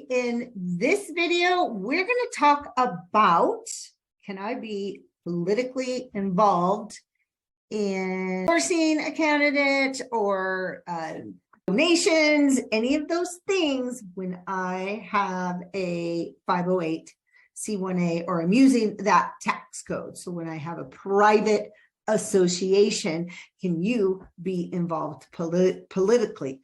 in this video, we're going to talk about, can I be politically involved in endorsing a candidate or donations, any of those things when I have a 508c1a or I'm using that tax code. So when I have a private association, can you be involved politically?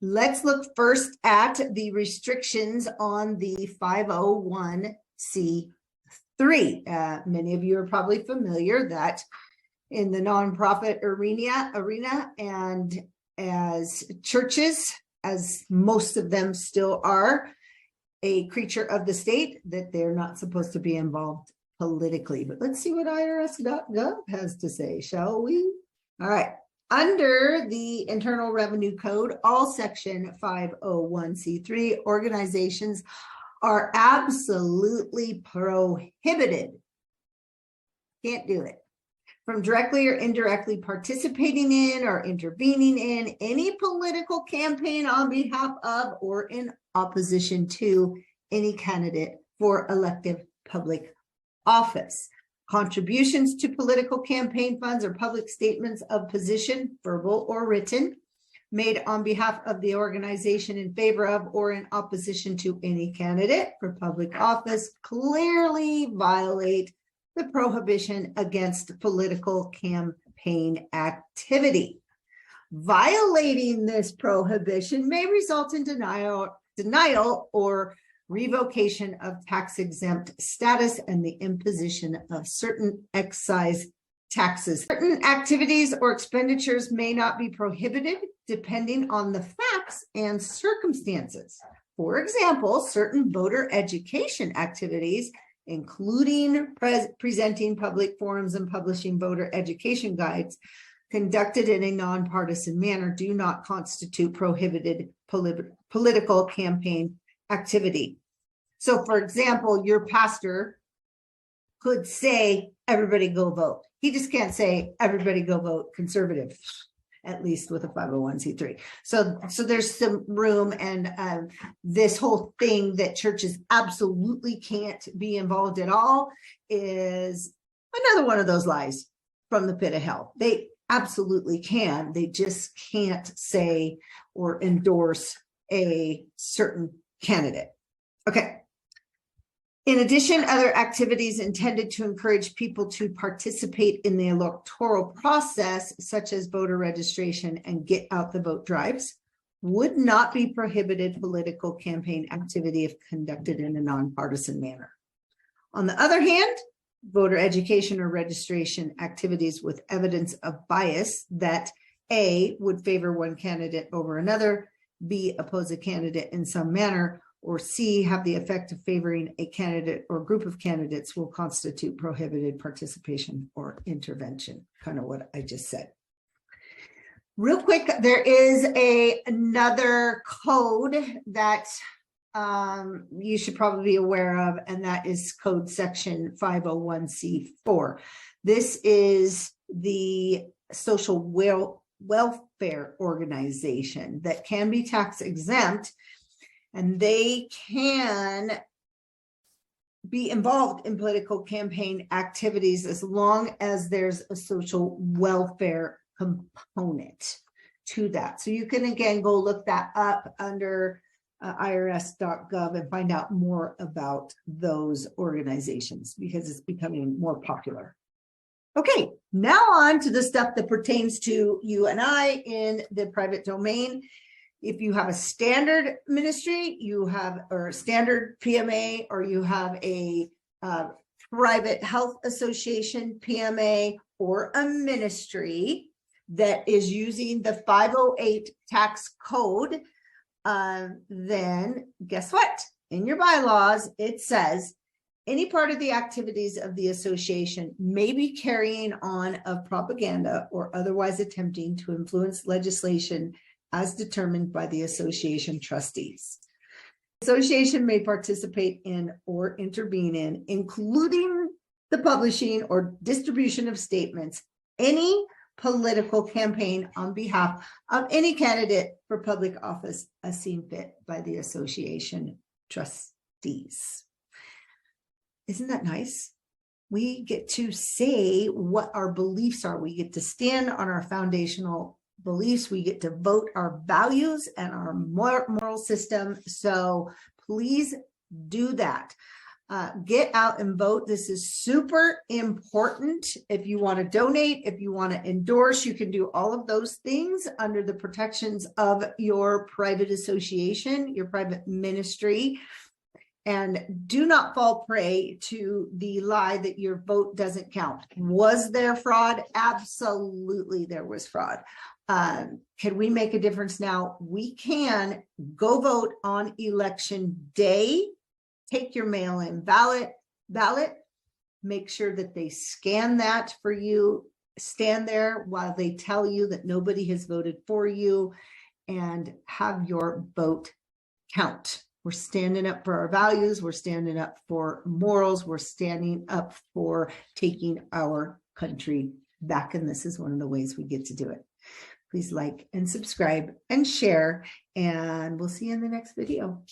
Let's look first at the restrictions on the 501c3. Many of you are probably familiar that in the nonprofit arena and as churches, as most of them still are, a creature of the state, that they're not supposed to be involved politically. But let's see what irs.gov has to say, shall we? All right. Under the Internal Revenue Code, all section 501c3 organizations are absolutely prohibited. Can't do it. From directly or indirectly participating in or intervening in any political campaign on behalf of or in opposition to any candidate for elective public office. Contributions to political campaign funds or public statements of position, verbal or written, made on behalf of the organization in favor of or in opposition to any candidate for public office clearly violate the prohibition against political campaign activity. Violating this prohibition may result in denial or revocation of tax-exempt status and the imposition of certain excise taxes. Certain activities or expenditures may not be prohibited depending on the facts and circumstances. For example, certain voter education activities, including presenting public forums and publishing voter education guides, conducted in a nonpartisan manner, do not constitute prohibited political campaign activity. So, for example, your pastor could say, everybody go vote. He just can't say, everybody go vote conservative, at least with a 501c3. So there's some room, and this whole thing that churches absolutely can't be involved at all is another one of those lies from the pit of hell. They absolutely can. They just can't say or endorse a certain candidate. Okay. In addition, other activities intended to encourage people to participate in the electoral process, such as voter registration and get out the vote drives, would not be prohibited political campaign activity if conducted in a nonpartisan manner. On the other hand, voter education or registration activities with evidence of bias that A, would favor one candidate over another, B, oppose a candidate in some manner, or C, have the effect of favoring a candidate or group of candidates will constitute prohibited participation or intervention, kind of what I just said. Real quick, there is another code that you should probably be aware of, and that is code section 501c4. This is the social welfare organization that can be tax exempt, and they can be involved in political campaign activities as long as there's a social welfare component to that. So you can, again, go look that up under irs.gov and find out more about those organizations because it's becoming more popular. Okay, now on to the stuff that pertains to you and I in the private domain. If you have a standard ministry, or a standard PMA, or you have a private health association PMA, or a ministry that is using the 508 tax code, then guess what? In your bylaws, it says any part of the activities of the association may be carrying on of propaganda or otherwise attempting to influence legislation as determined by the association trustees. The association may participate in or intervene in, including the publishing or distribution of statements, any political campaign on behalf of any candidate for public office as seen fit by the association trustees. Isn't that nice? We get to say what our beliefs are. We get to stand on our foundational beliefs. We get to vote our values and our moral system. So please do that. Get out and vote. This is super important. If you want to donate, if you want to endorse, you can do all of those things under the protections of your private association, your private ministry. And do not fall prey to the lie that your vote doesn't count. Was there fraud? Absolutely, there was fraud. Can we make a difference now? We can. Go vote on election day. Take your mail-in ballot, make sure that they scan that for you. Stand there while they tell you that nobody has voted for you, and have your vote count. We're standing up for our values. We're standing up for morals. We're standing up for taking our country back. And this is one of the ways we get to do it. Please like and subscribe and share, and we'll see you in the next video.